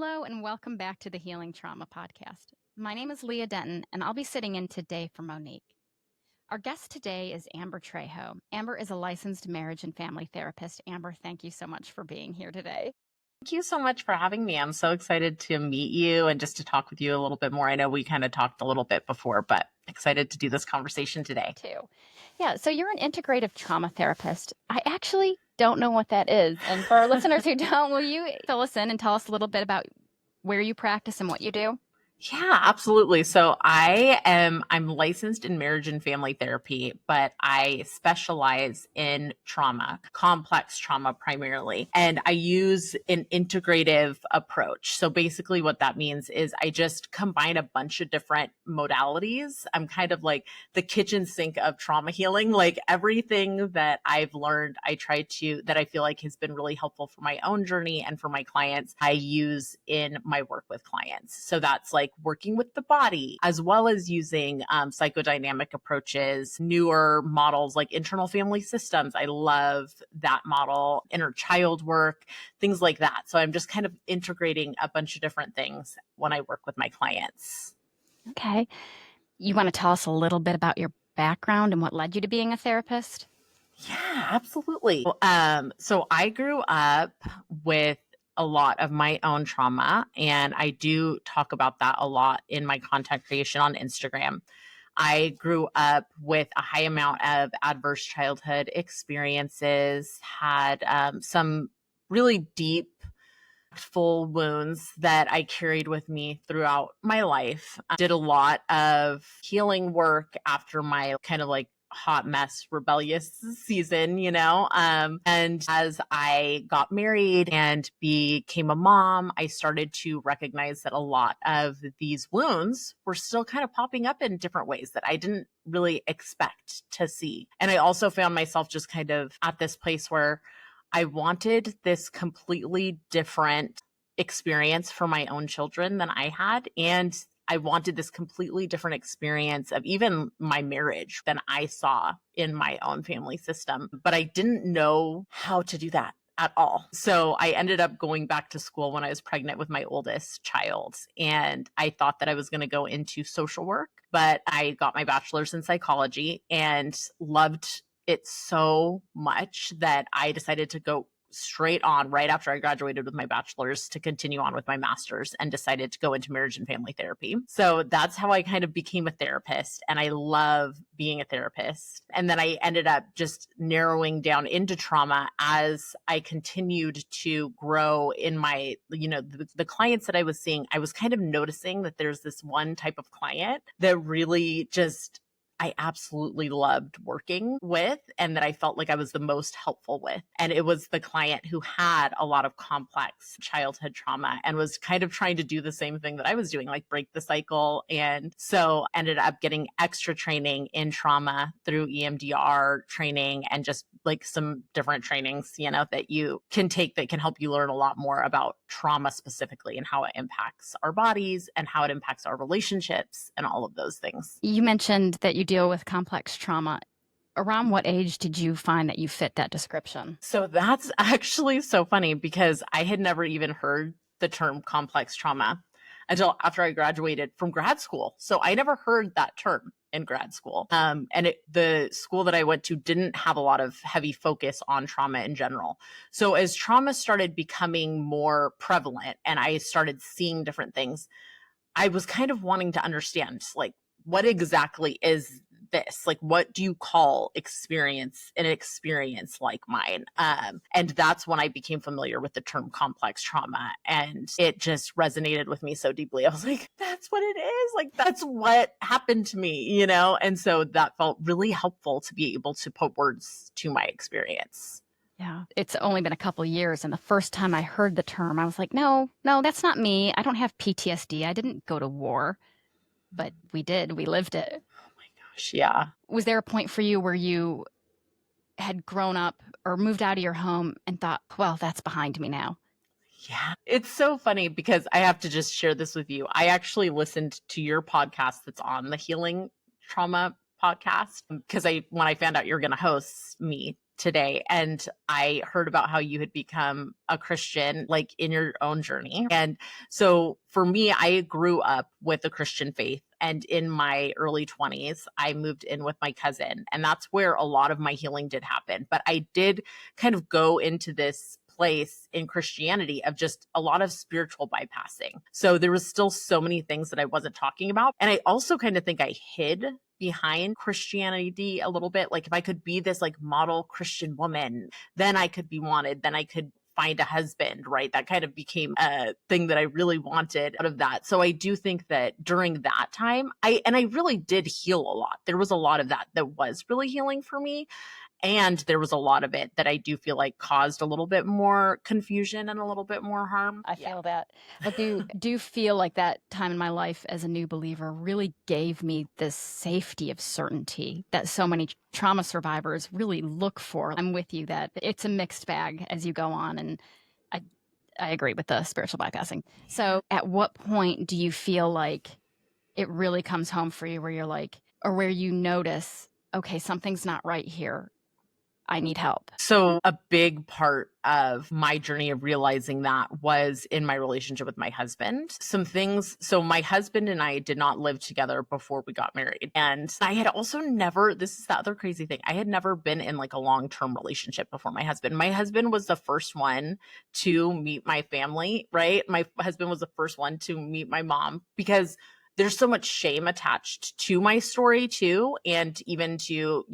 Hello, and welcome back to the Healing Trauma Podcast. My name is Leah Denton, and I'll be sitting in today for Monique. Our guest today is Amber Trejo. Amber is a licensed marriage and family therapist. Amber, thank you so much for being here today. Thank you so much for having me. I'm so excited to meet you and just to talk with you a little bit more. I know we kind of talked a little bit before, but excited to do this conversation today. Too. Yeah, so you're an integrative trauma therapist. I actually don't know what that is. And for our listeners who don't, will you fill us in and tell us a little bit about where you practice and what you do? Yeah, absolutely. So I'm licensed in marriage and family therapy, but I specialize in trauma, complex trauma primarily. And I use an integrative approach. So basically what that means is I just combine a bunch of different modalities. I'm kind of like the kitchen sink of trauma healing. Like everything that I've learned, that I feel like has been really helpful for my own journey and for my clients, I use in my work with clients. So that's like working with the body, as well as using psychodynamic approaches, newer models like internal family systems. I love that model, inner child work, things like that. So I'm just kind of integrating a bunch of different things when I work with my clients. Okay. You want to tell us a little bit about your background and what led you to being a therapist? Yeah, absolutely. So I grew up with a lot of my own trauma, and I do talk about that a lot in my content creation on Instagram. I grew up with a high amount of adverse childhood experiences, had some really deep, full wounds that I carried with me throughout my life. I did a lot of healing work after my kind of like hot mess rebellious season, and as I got married and became a mom, I started to recognize that a lot of these wounds were still kind of popping up in different ways that I didn't really expect to see. And I also found myself just kind of at this place where I wanted this completely different experience for my own children than I had. And I wanted this completely different experience of even my marriage than I saw in my own family system. But I didn't know how to do that at all. So I ended up going back to school when I was pregnant with my oldest child. And I thought that I was going to go into social work, but I got my bachelor's in psychology and loved it so much that I decided to go straight on right after I graduated with my bachelor's to continue on with my master's, and decided to go into marriage and family therapy. So that's how I kind of became a therapist, and I love being a therapist. And then I ended up just narrowing down into trauma as I continued to grow in my, the clients that I was seeing. I was kind of noticing that there's this one type of client that really just I absolutely loved working with, and that I felt like I was the most helpful with. And it was the client who had a lot of complex childhood trauma and was kind of trying to do the same thing that I was doing, like break the cycle. And so ended up getting extra training in trauma through EMDR training and just like some different trainings, that you can take that can help you learn a lot more about trauma specifically and how it impacts our bodies and how it impacts our relationships and all of those things. You mentioned that you deal with complex trauma. Around what age did you find that you fit that description? So that's actually so funny because I had never even heard the term complex trauma until after I graduated from grad school. So I never heard that term in grad school. The school that I went to didn't have a lot of heavy focus on trauma in general. So as trauma started becoming more prevalent and I started seeing different things, I was kind of wanting to understand, like, what exactly is this? Like, what do you call an experience like mine? And that's when I became familiar with the term complex trauma. And it just resonated with me so deeply. I was like, that's what it is. Like, that's what happened to me, And so that felt really helpful to be able to put words to my experience. Yeah, it's only been a couple years, and the first time I heard the term, I was like, no, that's not me. I don't have PTSD. I didn't go to war, but we did. We lived it. Oh my gosh, yeah. Was there a point for you where you had grown up or moved out of your home and thought, well, that's behind me now? Yeah. It's so funny because I have to just share this with you. I actually listened to your podcast that's on the healing trauma podcast because when I found out you're going to host me today, and I heard about how you had become a Christian, like in your own journey. And so for me, I grew up with a Christian faith. And in my early 20s, I moved in with my cousin. And that's where a lot of my healing did happen. But I did kind of go into this place in Christianity of just a lot of spiritual bypassing. So there was still so many things that I wasn't talking about. And I also kind of think I hid behind Christianity a little bit. Like if I could be this like model Christian woman, then I could be wanted, then I could find a husband, right? That kind of became a thing that I really wanted out of that. So I do think that during that time, I really did heal a lot. There was a lot of that was really healing for me. And there was a lot of it that I do feel like caused a little bit more confusion and a little bit more harm. I feel that. But do you feel like that time in my life as a new believer really gave me this safety of certainty that so many trauma survivors really look for? I'm with you that it's a mixed bag as you go on, and I agree with the spiritual bypassing. So at what point do you feel like it really comes home for you where you're like, or where you notice, okay, something's not right here, I need help? So a big part of my journey of realizing that was in my relationship with my husband. Some things, so my husband and I did not live together before we got married. And I had also never, this is the other crazy thing, I had never been in like a long-term relationship before my husband. My husband was the first one to meet my family, right? My husband was the first one to meet my mom because there's so much shame attached to my story too. And even to,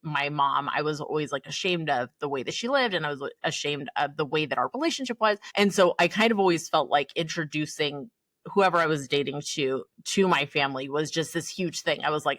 my mom, I was always like ashamed of the way that she lived, and I was ashamed of the way that our relationship was. And so I kind of always felt like introducing whoever I was dating to my family was just this huge thing. I was like,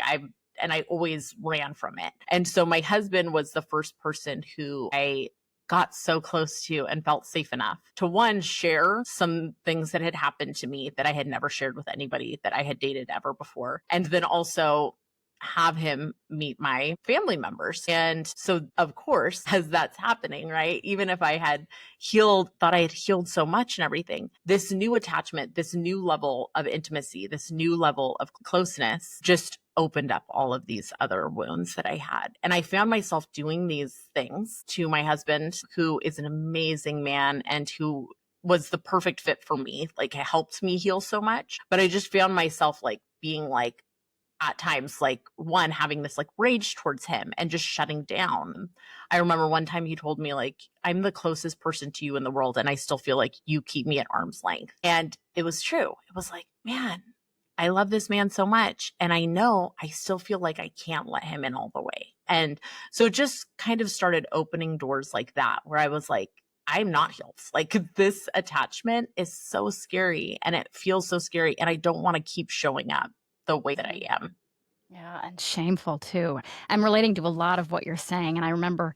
and I always ran from it. And so my husband was the first person who I got so close to and felt safe enough to, one, share some things that had happened to me that I had never shared with anybody that I had dated ever before. And then also have him meet my family members. And so, of course, as that's happening, right? Even if I had thought I had healed so much and everything, this new attachment, this new level of intimacy, this new level of closeness just opened up all of these other wounds that I had. And I found myself doing these things to my husband, who is an amazing man and who was the perfect fit for me. Like, it helped me heal so much. But I just found myself like being like, at times, like, one, having this like rage towards him and just shutting down. I remember one time he told me, like, I'm the closest person to you in the world, and I still feel like you keep me at arm's length. And it was true. It was like, man, I love this man so much. And I know I still feel like I can't let him in all the way. And so it just kind of started opening doors like that, where I was like, I'm not healed. Like, this attachment is so scary, and it feels so scary. And I don't want to keep showing up the way that I am. Yeah, and shameful too. I'm relating to a lot of what you're saying. And I remember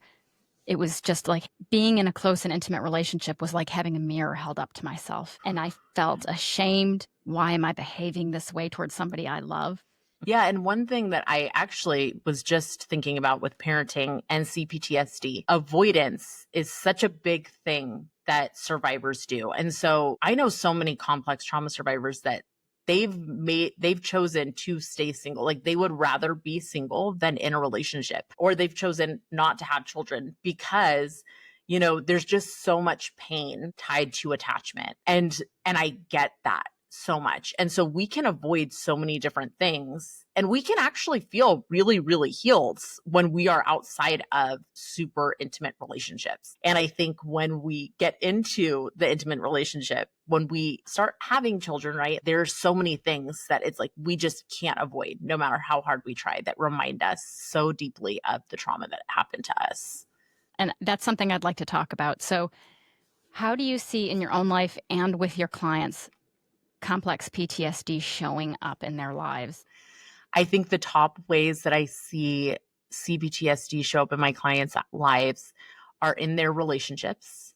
it was just like being in a close and intimate relationship was like having a mirror held up to myself. And I felt ashamed. Why am I behaving this way towards somebody I love? Yeah. And one thing that I actually was just thinking about with parenting and CPTSD, avoidance is such a big thing that survivors do. And so I know so many complex trauma survivors that they've chosen to stay single. Like, they would rather be single than in a relationship, or they've chosen not to have children because, there's just so much pain tied to attachment. And I get that so much. And so we can avoid so many different things, and we can actually feel really, really healed when we are outside of super intimate relationships. And I think when we get into the intimate relationship, when we start having children, right, there's so many things that it's like we just can't avoid, no matter how hard we try, that remind us so deeply of the trauma that happened to us. And that's something I'd like to talk about. So how do you see in your own life and with your clients complex PTSD showing up in their lives? I think the top ways that I see CPTSD show up in my clients' lives are in their relationships,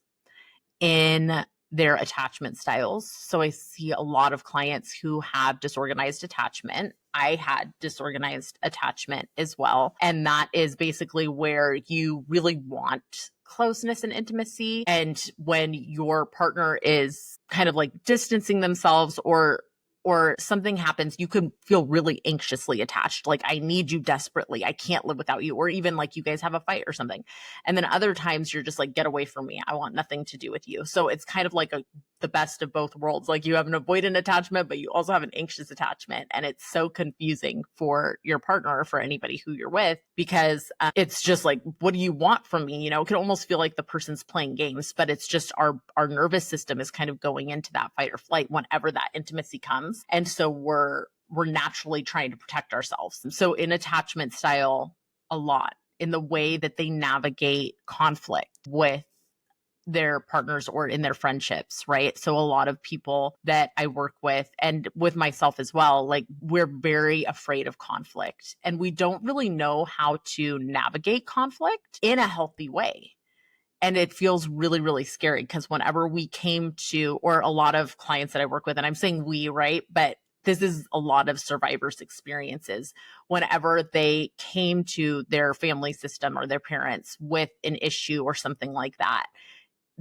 in their attachment styles. So I see a lot of clients who have disorganized attachment. I had disorganized attachment as well. And that is basically where you really want closeness and intimacy. And when your partner is kind of like distancing themselves or or something happens, you could feel really anxiously attached. Like, I need you desperately. I can't live without you. Or even like you guys have a fight or something. And then other times you're just like, get away from me. I want nothing to do with you. So it's kind of like the best of both worlds. Like, you have an avoidant attachment, but you also have an anxious attachment. And it's so confusing for your partner or for anybody who you're with, because it's just like, what do you want from me? It can almost feel like the person's playing games, but it's just our nervous system is kind of going into that fight or flight whenever that intimacy comes. And so we're naturally trying to protect ourselves. So in attachment style, a lot in the way that they navigate conflict with their partners or in their friendships, right? So a lot of people that I work with, and with myself as well, like, we're very afraid of conflict, and we don't really know how to navigate conflict in a healthy way. And it feels really, really scary, because whenever we came to, or a lot of clients that I work with, and I'm saying we, right? But this is a lot of survivors' experiences. Whenever they came to their family system or their parents with an issue or something like that,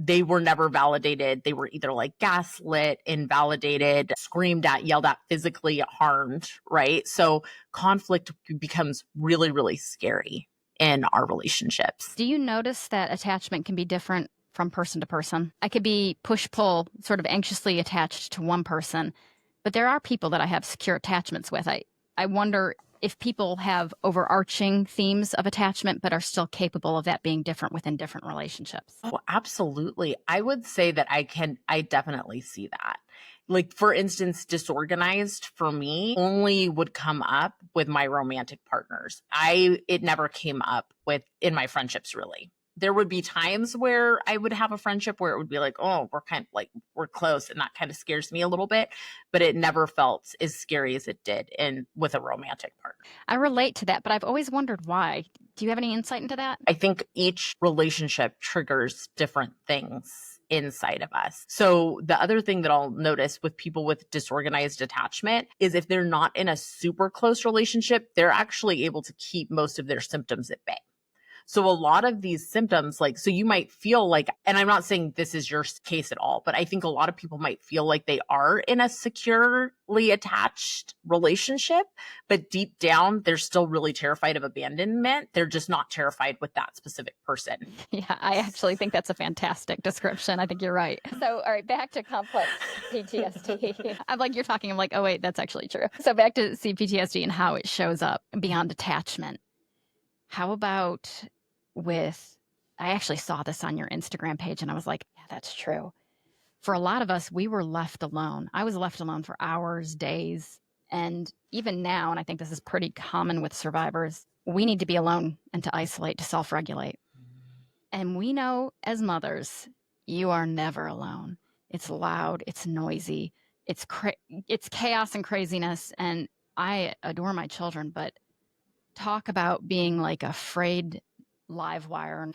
they were never validated. They were either like gaslit, invalidated, screamed at, yelled at, physically harmed, right? So conflict becomes really, really scary in our relationships. Do you notice that attachment can be different from person to person? I could be push-pull, sort of anxiously attached to one person, but there are people that I have secure attachments with. I wonder if people have overarching themes of attachment, but are still capable of that being different within different relationships. Oh, absolutely. I would say that I definitely see that. Like, for instance, disorganized for me only would come up with my romantic partners. It never came up in my friendships, really. There would be times where I would have a friendship where it would be like, oh, we're kind of like, we're close, and that kind of scares me a little bit, but it never felt as scary as it did with a romantic partner. I relate to that, but I've always wondered why. Do you have any insight into that? I think each relationship triggers different things inside of us. So the other thing that I'll notice with people with disorganized attachment is if they're not in a super close relationship, they're actually able to keep most of their symptoms at bay. So a lot of these symptoms, like, so you might feel like, and I'm not saying this is your case at all, but I think a lot of people might feel like they are in a securely attached relationship, but deep down, they're still really terrified of abandonment. They're just not terrified with that specific person. Yeah, I actually think that's a fantastic description. I think you're right. So, all right, back to complex PTSD. You're talking, I'm like, oh, wait, that's actually true. So back to CPTSD and how it shows up beyond attachment. How about I actually saw this on your Instagram page and I was like, yeah, that's true. For a lot of us, we were left alone. I was left alone for hours, days, and even now, and I think this is pretty common with survivors, we need to be alone and to isolate, to self-regulate. And we know as mothers, you are never alone. It's loud, it's noisy, it's chaos and craziness, and I adore my children, but talk about being like a frayed live wire.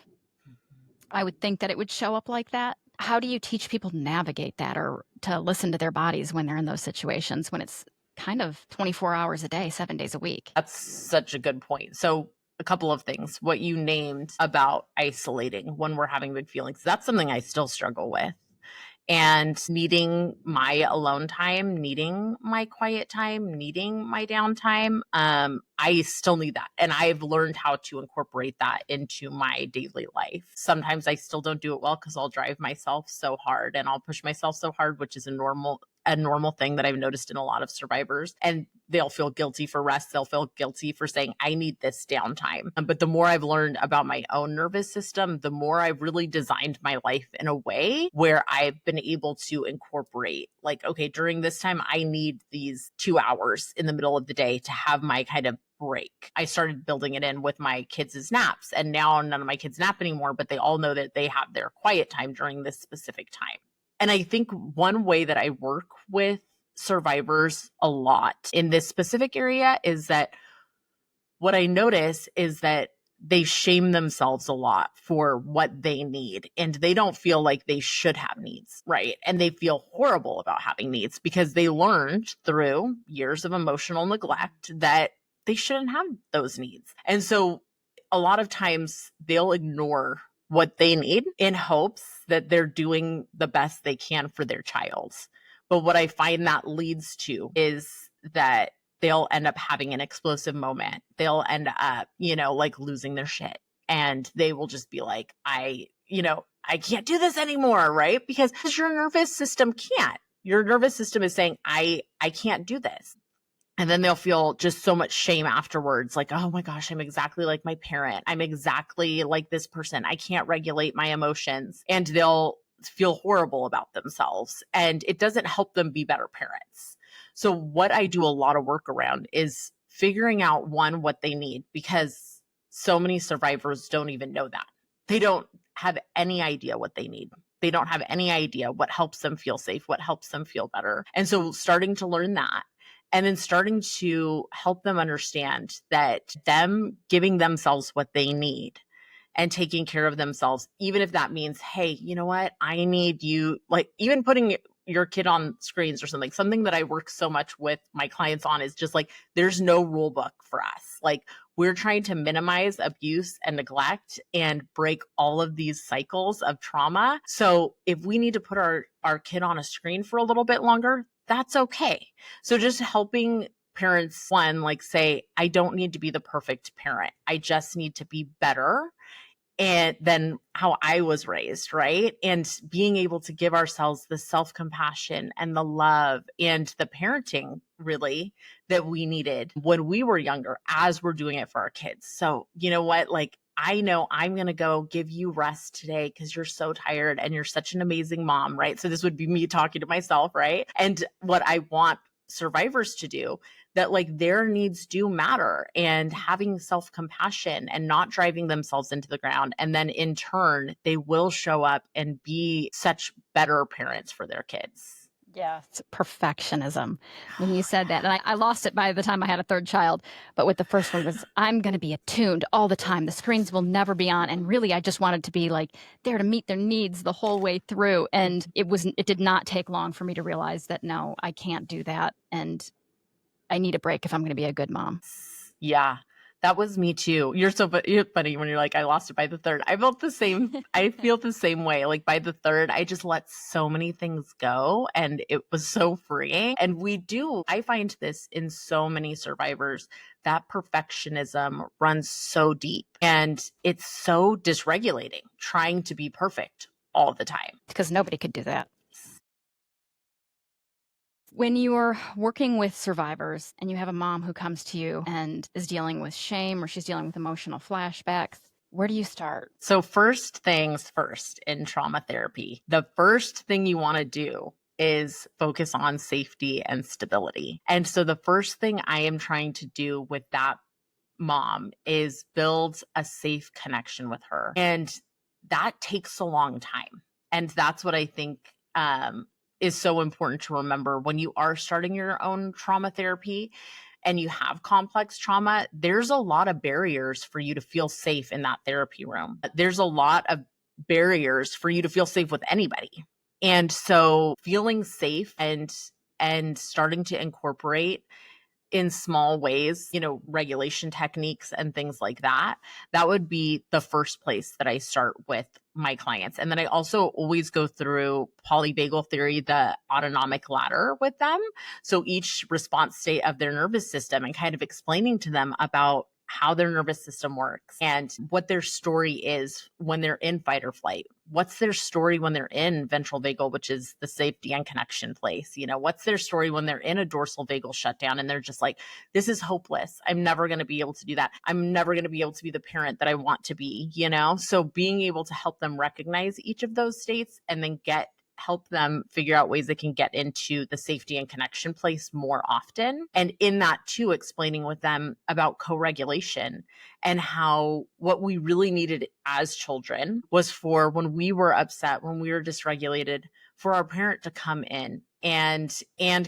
I would think that it would show up like that. How do you teach people to navigate that or to listen to their bodies when they're in those situations, when it's kind of 24 hours a day, 7 days a week? That's such a good point. So a couple of things. What you named about isolating when we're having big feelings, that's something I still struggle with. And needing my alone time, needing my quiet time, needing my downtime. I still need that. And I've learned how to incorporate that into my daily life. Sometimes I still don't do it well because I'll drive myself so hard and I'll push myself so hard, which is a normal thing that I've noticed in a lot of survivors. And they'll feel guilty for rest. They'll feel guilty for saying, I need this downtime. But the more I've learned about my own nervous system, the more I've really designed my life in a way where I've been able to incorporate, like, okay, during this time, I need these 2 hours in the middle of the day to have my kind of break. I started building it in with my kids' naps, and now none of my kids nap anymore, but they all know that they have their quiet time during this specific time. And I think one way that I work with survivors a lot in this specific area is that what I notice is that they shame themselves a lot for what they need, and they don't feel like they should have needs, right? And they feel horrible about having needs because they learned through years of emotional neglect that they shouldn't have those needs. And so a lot of times they'll ignore what they need in hopes that they're doing the best they can for their child, But what I find that leads to is that they'll end up having an explosive moment. They'll end up, like losing their shit. And they will just be like, I can't do this anymore, right? Because your nervous system can't. Your nervous system is saying, I can't do this. And then they'll feel just so much shame afterwards. Like, oh my gosh, I'm exactly like my parent. I'm exactly like this person. I can't regulate my emotions. And they'll feel horrible about themselves. And it doesn't help them be better parents. So what I do a lot of work around is figuring out, one, what they need, because so many survivors don't even know that. They don't have any idea what they need. They don't have any idea what helps them feel safe, what helps them feel better. And so starting to learn that, and then starting to help them understand that them giving themselves what they need and taking care of themselves, even if that means, hey, you know what? I need you, like even putting your kid on screens or something that I work so much with my clients on is just like, there's no rule book for us. Like we're trying to minimize abuse and neglect and break all of these cycles of trauma. So if we need to put our kid on a screen for a little bit longer, that's okay. So just helping parents, one, like say, I don't need to be the perfect parent. I just need to be better and than how I was raised, right? And being able to give ourselves the self-compassion and the love and the parenting really that we needed when we were younger as we're doing it for our kids. So you know what? Like I know I'm going to go give you rest today because you're so tired and you're such an amazing mom, right? So this would be me talking to myself, right? And what I want survivors to do, that like their needs do matter, and having self-compassion and not driving themselves into the ground. And then in turn, they will show up and be such better parents for their kids. Yeah, it's perfectionism. When you said that, and I lost it by the time I had a third child, but with the first one was, I'm going to be attuned all the time. The screens will never be on. And really, I just wanted to be like there to meet their needs the whole way through. And it did not take long for me to realize that, no, I can't do that. And I need a break if I'm going to be a good mom. Yeah, that was me too. You're funny when you're like, I lost it by the third. I felt the same. I feel the same way. Like by the third, I just let so many things go and it was so freeing. And I find this in so many survivors, that perfectionism runs so deep and it's so dysregulating, trying to be perfect all the time. Because nobody could do that. When you're working with survivors and you have a mom who comes to you and is dealing with shame or she's dealing with emotional flashbacks, where do you start? So first things first in trauma therapy, the first thing you want to do is focus on safety and stability. And so the first thing I am trying to do with that mom is build a safe connection with her. And that takes a long time. And that's what I think is so important to remember when you are starting your own trauma therapy and you have complex trauma. There's a lot of barriers for you to feel safe in that therapy room. There's a lot of barriers for you to feel safe with anybody. And so feeling safe and starting to incorporate in small ways, regulation techniques and things like that, that would be the first place that I start with my clients. And then I also always go through polyvagal theory, the autonomic ladder with them. So each response state of their nervous system and kind of explaining to them about how their nervous system works and what their story is when they're in fight or flight. What's their story when they're in ventral vagal, which is the safety and connection place? What's their story when they're in a dorsal vagal shutdown and they're just like, this is hopeless. I'm never going to be able to do that. I'm never going to be able to be the parent that I want to be, So being able to help them recognize each of those states and then help them figure out ways they can get into the safety and connection place more often. And in that too, explaining with them about co-regulation and how what we really needed as children was for when we were upset, when we were dysregulated, for our parent to come in and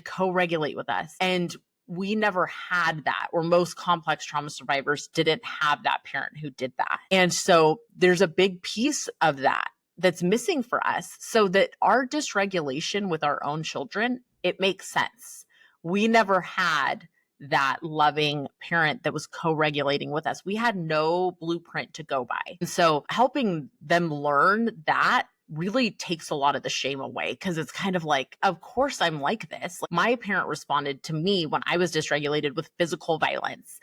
co-regulate with us. And we never had that, or most complex trauma survivors didn't have that parent who did that. And so there's a big piece of that that's missing for us, so that our dysregulation with our own children, it makes sense. We never had that loving parent that was co-regulating with us. We had no blueprint to go by. And so helping them learn that really takes a lot of the shame away, because it's kind of like, of course I'm like this. Like, my parent responded to me when I was dysregulated with physical violence.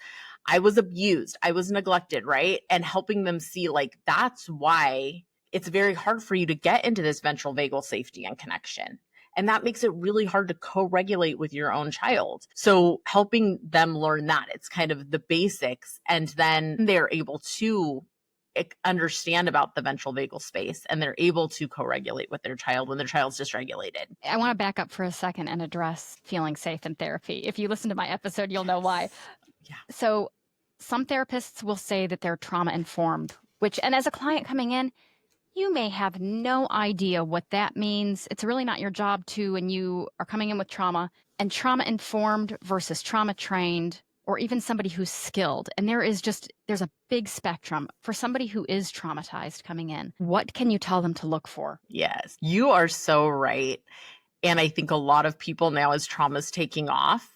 I was abused. I was neglected, right? And helping them see, like, that's why it's very hard for you to get into this ventral vagal safety and connection. And that makes it really hard to co-regulate with your own child. So helping them learn that, it's kind of the basics. And then they're able to understand about the ventral vagal space, and they're able to co-regulate with their child when their child's dysregulated. I want to back up for a second and address feeling safe in therapy. If you listen to my episode, you'll know why. Yeah. So some therapists will say that they're trauma informed, and as a client coming in, you may have no idea what that means. It's really not your job to, and you are coming in with trauma. And trauma informed versus trauma trained, or even somebody who's skilled. And there's a big spectrum for somebody who is traumatized coming in. What can you tell them to look for? Yes, you are so right. And I think a lot of people now, as trauma's taking off,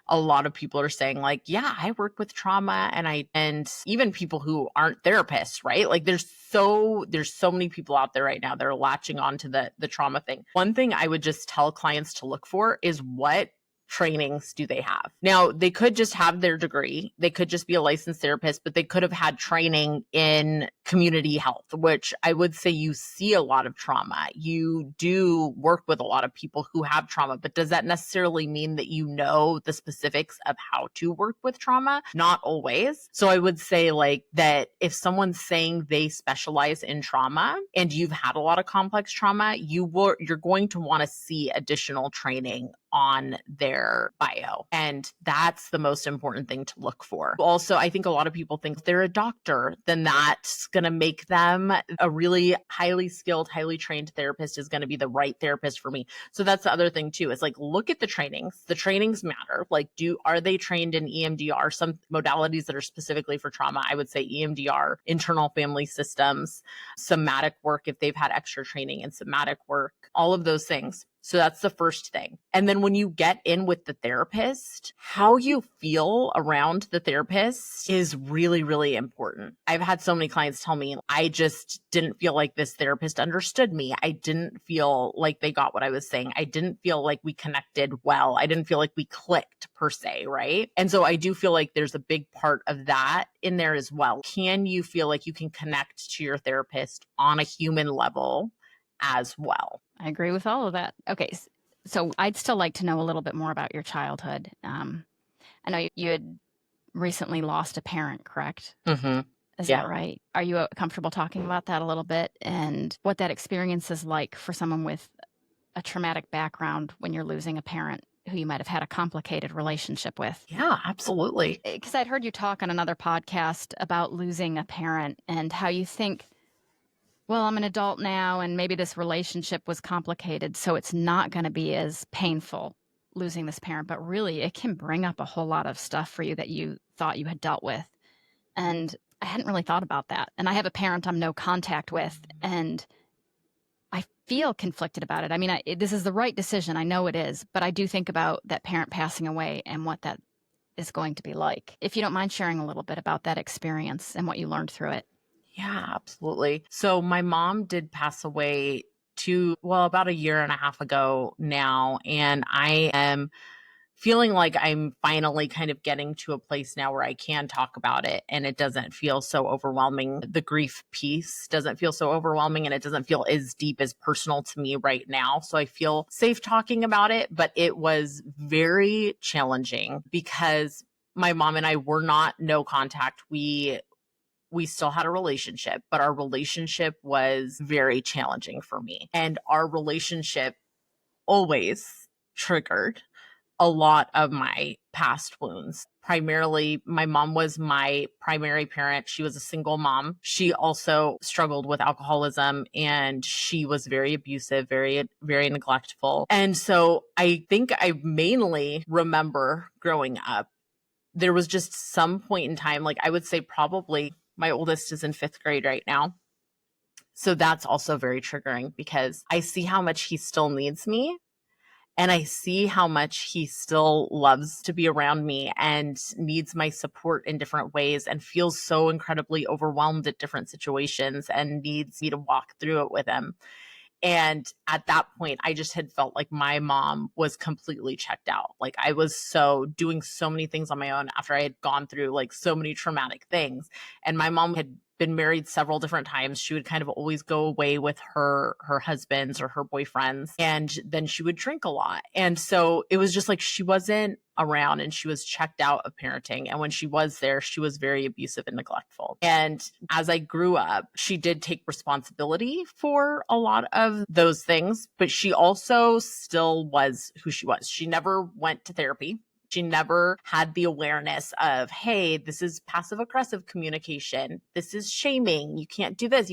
a lot of people are saying, like, yeah, I work with trauma, and even people who aren't therapists, right? Like, there's so many people out there right now that are latching on to the trauma thing. One thing I would just tell clients to look for is, what trainings do they have? Now, they could just have their degree. They could just be a licensed therapist, but they could have had training in community health, which I would say you see a lot of trauma. You do work with a lot of people who have trauma, but does that necessarily mean that you know the specifics of how to work with trauma? Not always. So I would say, like, that if someone's saying they specialize in trauma and you've had a lot of complex trauma, you're going to want to see additional training on their bio. And that's the most important thing to look for. Also, I think a lot of people think if they're a doctor, then that's going to make them a really highly skilled, highly trained therapist is going to be the right therapist for me. So that's the other thing too, is like, look at the trainings. The trainings matter. Like, are they trained in EMDR? Some modalities that are specifically for trauma, I would say EMDR, internal family systems, somatic work, if they've had extra training in somatic work, all of those things. So that's the first thing. And then when you get in with the therapist, how you feel around the therapist is really, really important. I've had so many clients tell me, I just didn't feel like this therapist understood me. I didn't feel like they got what I was saying. I didn't feel like we connected well. I didn't feel like we clicked per se, right? And so I do feel like there's a big part of that in there as well. Can you feel like you can connect to your therapist on a human level as well? I agree with all of that. Okay, so I'd still like to know a little bit more about your childhood. I know you had recently lost a parent, correct? Mm-hmm. Is that right? Are you comfortable talking about that a little bit, and what that experience is like for someone with a traumatic background when you're losing a parent who you might have had a complicated relationship with? Yeah, absolutely. Because I'd heard you talk on another podcast about losing a parent and how you think, well, I'm an adult now, and maybe this relationship was complicated, so it's not going to be as painful losing this parent. But really, it can bring up a whole lot of stuff for you that you thought you had dealt with. And I hadn't really thought about that. And I have a parent I'm no contact with, and I feel conflicted about it. I mean, this is the right decision. I know it is. But I do think about that parent passing away and what that is going to be like. If you don't mind sharing a little bit about that experience and what you learned through it. Yeah, absolutely. So my mom did pass away about a year and a half ago now. And I am feeling like I'm finally kind of getting to a place now where I can talk about it and it doesn't feel so overwhelming. The grief piece doesn't feel so overwhelming, and it doesn't feel as deep as personal to me right now. So I feel safe talking about it, but it was very challenging because my mom and I were not no contact. We still had a relationship, but our relationship was very challenging for me. And our relationship always triggered a lot of my past wounds. Primarily, my mom was my primary parent. She was a single mom. She also struggled with alcoholism, and she was very abusive, very, very neglectful. And so I think I mainly remember growing up, there was just some point in time, like I would say probably my oldest is in 5th grade right now. So that's also very triggering because I see how much he still needs me. And I see how much he still loves to be around me and needs my support in different ways and feels so incredibly overwhelmed at different situations and needs me to walk through it with him. And at that point, I just had felt like my mom was completely checked out. Like I was doing so many things on my own after I had gone through like so many traumatic things. And my mom had been married several different times. She would kind of always go away with her husbands or her boyfriends, and then she would drink a lot. And so it was just like she wasn't around and she was checked out of parenting. And when she was there, she was very abusive and neglectful. And as I grew up, she did take responsibility for a lot of those things, but she also still was who she was. She never went to therapy. She never had the awareness of, hey, this is passive aggressive communication. This is shaming. You can't do this.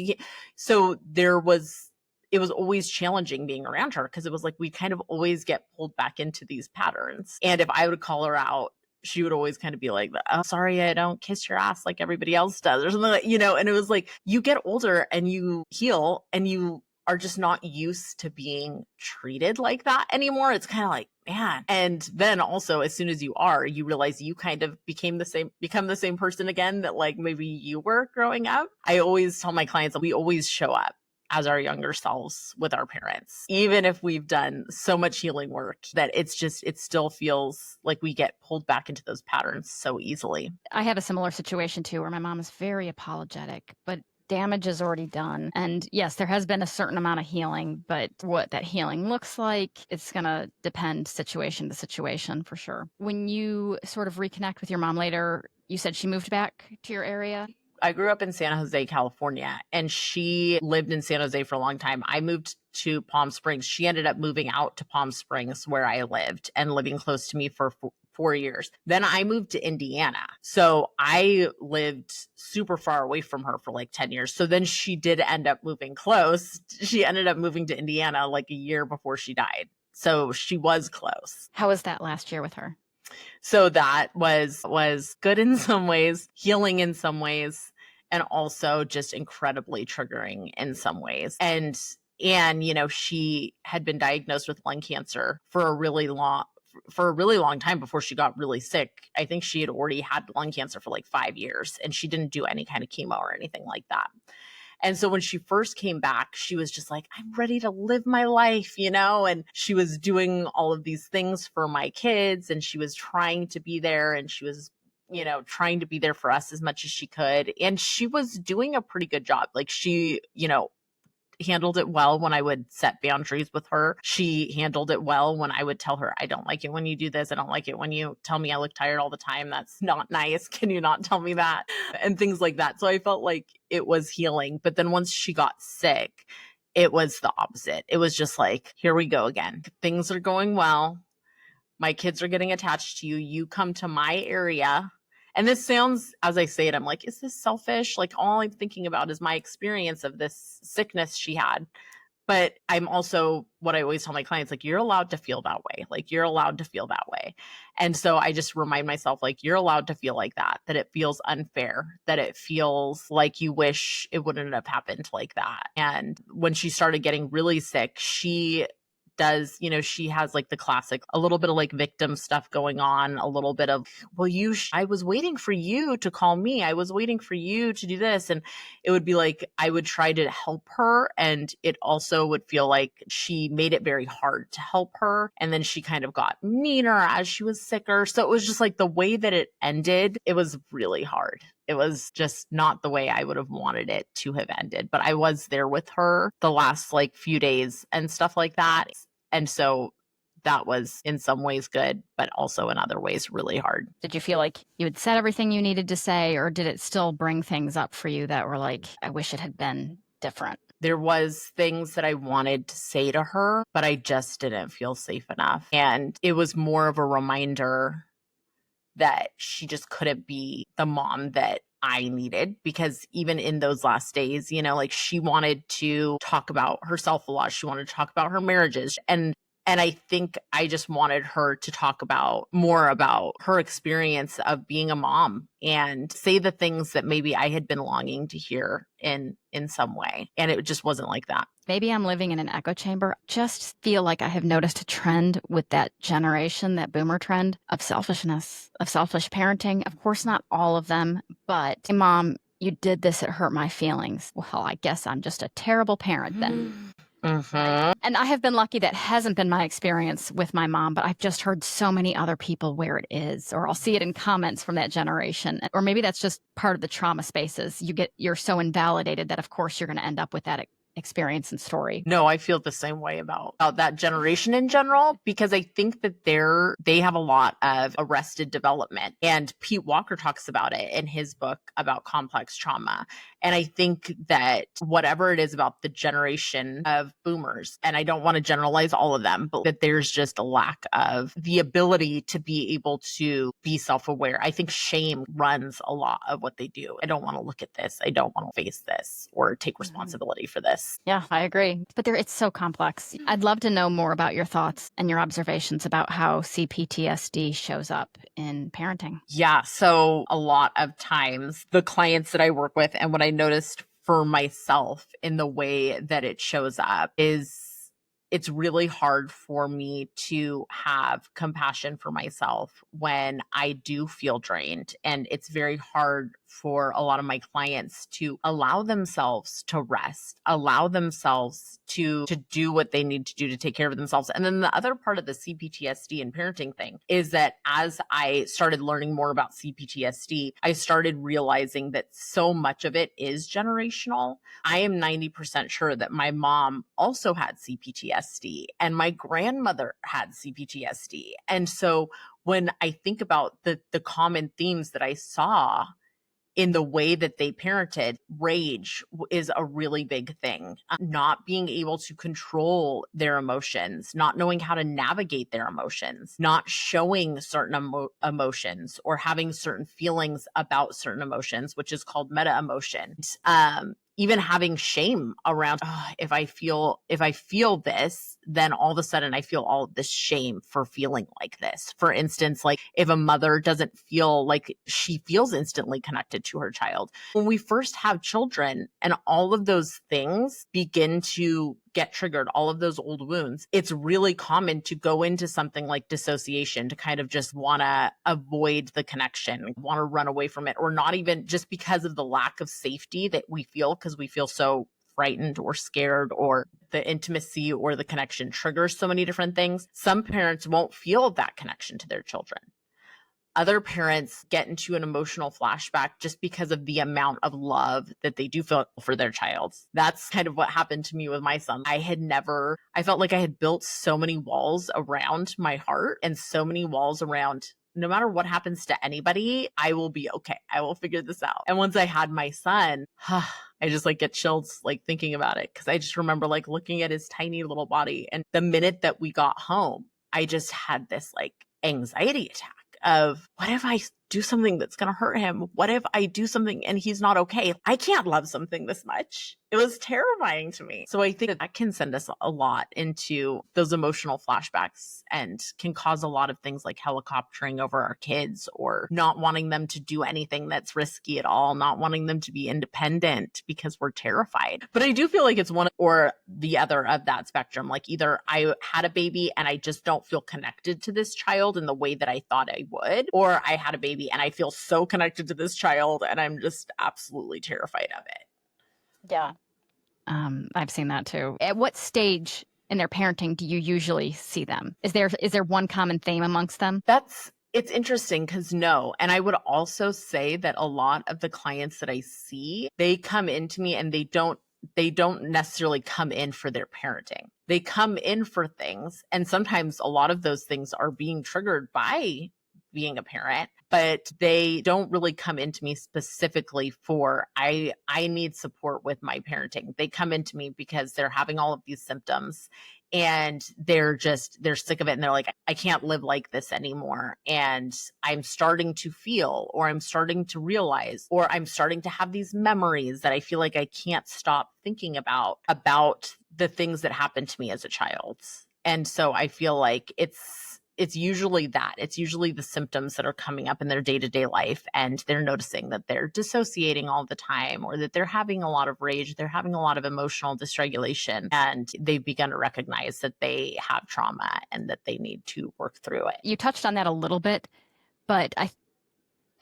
So it was always challenging being around her because it was like we kind of always get pulled back into these patterns. And if I would call her out, she would always kind of be like, oh, sorry, I don't kiss your ass like everybody else does or something like, and it was like you get older and you heal and you are just not used to being treated like that anymore. It's kind of like, man. And then also as soon as you realize you kind of become the same person again that like maybe you were growing up. I always tell my clients that we always show up as our younger selves with our parents, even if we've done so much healing work that it still feels like we get pulled back into those patterns so easily. I have a similar situation too, where my mom is very apologetic, but damage is already done. And yes, there has been a certain amount of healing, but what that healing looks like, it's going to depend situation to situation for sure. When you sort of reconnect with your mom later, you said she moved back to your area. I grew up in San Jose, California, and she lived in San Jose for a long time. I moved to Palm Springs. She ended up moving out to Palm Springs where I lived and living close to me for 4 years. Then I moved to Indiana. So I lived super far away from her for like 10 years. So then she did end up moving close. She ended up moving to Indiana like a year before she died. So she was close. How was that last year with her? So that was good in some ways, healing in some ways, and also just incredibly triggering in some ways. And she had been diagnosed with lung cancer for a really long time before she got really sick. I think she had already had lung cancer for like 5 years, and she didn't do any kind of chemo or anything like that. And so when she first came back, she was just like, I'm ready to live my life, and she was doing all of these things for my kids, and she was trying to be there, and she was trying to be there for us as much as she could. And she was doing a pretty good job. Like she, handled it well when I would set boundaries with her. She handled it well when I would tell her, I don't like it when you do this. I don't like it when you tell me I look tired all the time. That's not nice. Can you not tell me that? And things like that. So I felt like it was healing. But then once she got sick, it was the opposite. It was just like, here we go again. Things are going well. My kids are getting attached to you. You come to my area. And this sounds, as I say it, I'm like, is this selfish? Like all I'm thinking about is my experience of this sickness she had. But I'm also, what I always tell my clients, like, you're allowed to feel that way. Like, you're allowed to feel that way. And so I just remind myself, like, you're allowed to feel like that it feels unfair, that it feels like you wish it wouldn't have happened like that. And when she started getting really sick, she has like the classic, a little bit of like victim stuff going on, a little bit of, well, I was waiting for you to call me. I was waiting for you to do this. And it would be like, I would try to help her. And it also would feel like she made it very hard to help her. And then she kind of got meaner as she was sicker. So it was just like the way that it ended, it was really hard. It was just not the way I would have wanted it to have ended. But I was there with her the last like few days and stuff like that. And so that was in some ways good, but also in other ways really hard. Did you feel like you had said everything you needed to say, or did it still bring things up for you that were like, I wish it had been different? There was things that I wanted to say to her, but I just didn't feel safe enough. And it was more of a reminder that she just couldn't be the mom that I needed, because even in those last days, like she wanted to talk about herself a lot. She wanted to talk about her marriages. And I think I just wanted her to talk more about her experience of being a mom and say the things that maybe I had been longing to hear in some way. And it just wasn't like that. Maybe I'm living in an echo chamber. Just feel like I have noticed a trend with that generation, that boomer trend of selfishness, of selfish parenting. Of course, not all of them, but hey, Mom, you did this, it hurt my feelings. Well, I guess I'm just a terrible parent then. Mm-hmm. And I have been lucky that hasn't been my experience with my mom, but I've just heard so many other people where it is, or I'll see it in comments from that generation. Or maybe that's just part of the trauma spaces. You're so invalidated that of course you're going to end up with that experience and story. No, I feel the same way about that generation in general, because I think that they have a lot of arrested development. And Pete Walker talks about it in his book about complex trauma. And I think that whatever it is about the generation of boomers, and I don't want to generalize all of them, but that there's just a lack of the ability to be able to be self-aware. I think shame runs a lot of what they do. I don't want to look at this. I don't want to face this or take responsibility for this. Yeah, I agree. But it's so complex. I'd love to know more about your thoughts and your observations about how CPTSD shows up in parenting. Yeah. So a lot of times the clients that I work with, and what I noticed for myself in the way that it shows up is it's really hard for me to have compassion for myself when I do feel drained. And it's very hard for a lot of my clients to allow themselves to rest, allow themselves to do what they need to do to take care of themselves. And then the other part of the CPTSD and parenting thing is that as I started learning more about CPTSD, I started realizing that so much of it is generational. I am 90% sure that my mom also had CPTSD and my grandmother had CPTSD. And so when I think about the common themes that I saw in the way that they parented, rage is a really big thing. Not being able to control their emotions, not knowing how to navigate their emotions, not showing certain emotions or having certain feelings about certain emotions, which is called meta emotion. Even having shame around, if I feel this, then all of a sudden I feel all of this shame for feeling like this. For instance, like if a mother doesn't feel like she feels instantly connected to her child. When we first have children and all of those things begin to get triggered, all of those old wounds, it's really common to go into something like dissociation, to kind of just want to avoid the connection, want to run away from it, or not even just because of the lack of safety that we feel because we feel so frightened or scared, or the intimacy or the connection triggers so many different things. Some parents won't feel that connection to their children. Other parents get into an emotional flashback just because of the amount of love that they do feel for their child. That's kind of what happened to me with my son. I felt like I had built so many walls around my heart and so many walls around, no matter what happens to anybody, I will be okay. I will figure this out. And once I had my son, I just like get chills like thinking about it, because I just remember like looking at his tiny little body. And the minute that we got home, I just had this like anxiety attack of, what if I do something that's going to hurt him? What if I do something and he's not okay? I can't love something this much. It was terrifying to me. So I think that can send us a lot into those emotional flashbacks and can cause a lot of things like helicoptering over our kids, or not wanting them to do anything that's risky at all, not wanting them to be independent because we're terrified. But I do feel like it's one or the other of that spectrum. Like either I had a baby and I just don't feel connected to this child in the way that I thought I would, or I had a baby and I feel so connected to this child and I'm just absolutely terrified of it. Yeah. I've seen that too. At what stage in their parenting do you usually see them? Is there one common theme amongst them? It's interesting because no. And I would also say that a lot of the clients that I see, they come into me and they don't necessarily come in for their parenting. They come in for things. And sometimes a lot of those things are being triggered by being a parent, but they don't really come into me specifically for, I need support with my parenting. They come into me because they're having all of these symptoms and they're sick of it. And they're like, I can't live like this anymore. And I'm starting to feel, or I'm starting to realize, or I'm starting to have these memories that I feel like I can't stop thinking about the things that happened to me as a child. And so I feel like it's usually that. It's usually the symptoms that are coming up in their day-to-day life, and they're noticing that they're dissociating all the time, or that they're having a lot of rage, they're having a lot of emotional dysregulation, and they've begun to recognize that they have trauma and that they need to work through it. You touched on that a little bit, but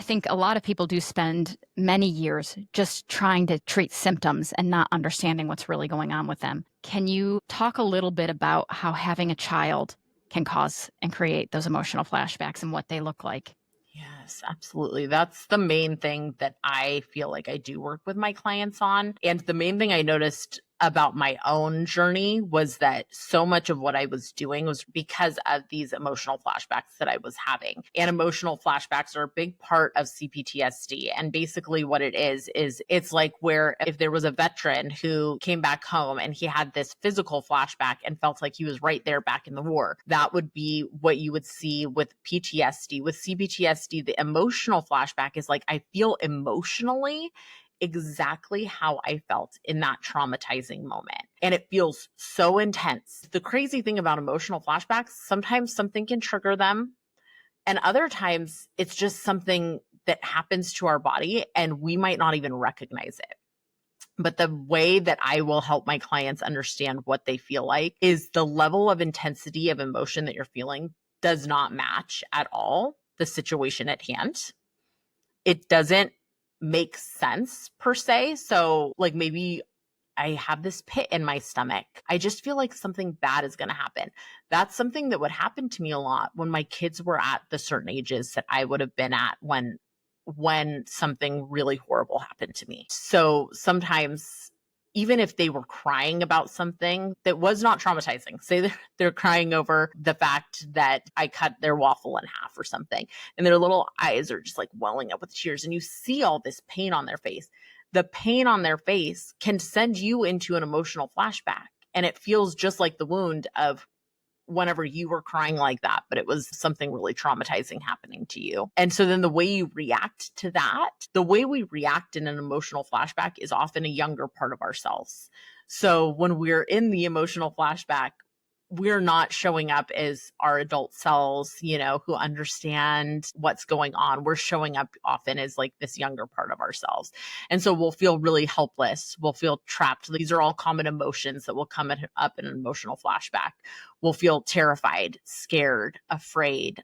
I think a lot of people do spend many years just trying to treat symptoms and not understanding what's really going on with them. Can you talk a little bit about how having a child can cause and create those emotional flashbacks and what they look like? Yes, absolutely. That's the main thing that I feel like I do work with my clients on. And the main thing I noticed about my own journey was that so much of what I was doing was because of these emotional flashbacks that I was having. And emotional flashbacks are a big part of CPTSD. And basically, what it is it's like where if there was a veteran who came back home and he had this physical flashback and felt like he was right there back in the war, that would be what you would see with PTSD. With CPTSD, the emotional flashback is like, I feel emotionally exactly how I felt in that traumatizing moment. And it feels so intense. The crazy thing about emotional flashbacks, sometimes something can trigger them, and other times it's just something that happens to our body and we might not even recognize it. But the way that I will help my clients understand what they feel like is the level of intensity of emotion that you're feeling does not match at all the situation at hand. It doesn't make sense per se. So, like, maybe I have this pit in my stomach. I just feel like something bad is going to happen. That's something that would happen to me a lot when my kids were at the certain ages that I would have been at when something really horrible happened to me. So sometimes even if they were crying about something that was not traumatizing, say they're crying over the fact that I cut their waffle in half or something, and their little eyes are just like welling up with tears, and you see all this pain on their face. The pain on their face can send you into an emotional flashback, and it feels just like the wound of whenever you were crying like that, but it was something really traumatizing happening to you. And so then the way you react to that, the way we react in an emotional flashback is often a younger part of ourselves. So when we're in the emotional flashback, we're not showing up as our adult selves, who understand what's going on. We're showing up often as like this younger part of ourselves. And so we'll feel really helpless. We'll feel trapped. These are all common emotions that will come up in an emotional flashback. We'll feel terrified, scared, afraid.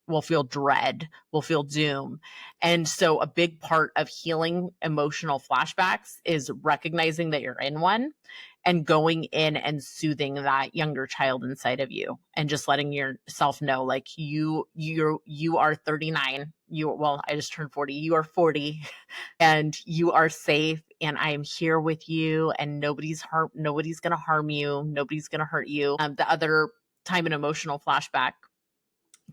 We'll feel dread. We'll feel doom. And so a big part of healing emotional flashbacks is recognizing that you're in one and going in and soothing that younger child inside of you and just letting yourself know, like, you are 39. I just turned 40. You are 40 and you are safe, and I am here with you, and nobody's going to harm you. Nobody's going to hurt you. The other time an emotional flashback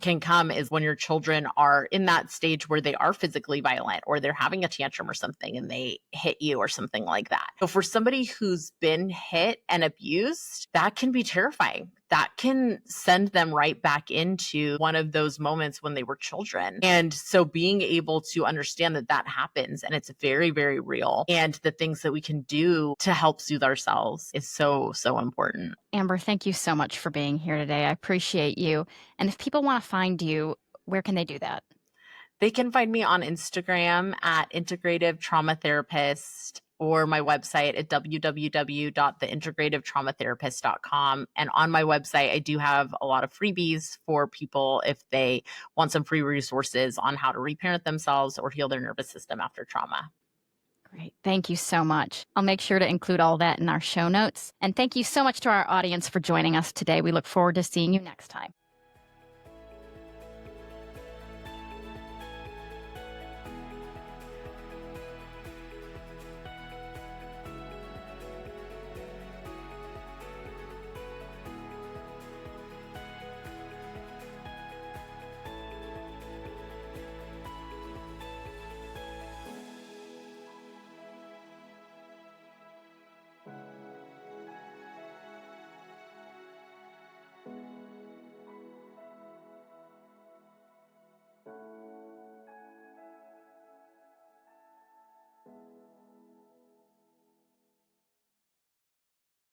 can come is when your children are in that stage where they are physically violent or they're having a tantrum or something and they hit you or something like that. So for somebody who's been hit and abused, that can be terrifying. That can send them right back into one of those moments when they were children. And so being able to understand that that happens and it's very, very real, and the things that we can do to help soothe ourselves is so, so important. Amber, thank you so much for being here today. I appreciate you. And if people want to find you, where can they do that? They can find me on Instagram at integrative trauma therapist, or my website at www.theintegrativetraumatherapist.com. And on my website, I do have a lot of freebies for people if they want some free resources on how to reparent themselves or heal their nervous system after trauma. Great. Thank you so much. I'll make sure to include all that in our show notes. And thank you so much to our audience for joining us today. We look forward to seeing you next time.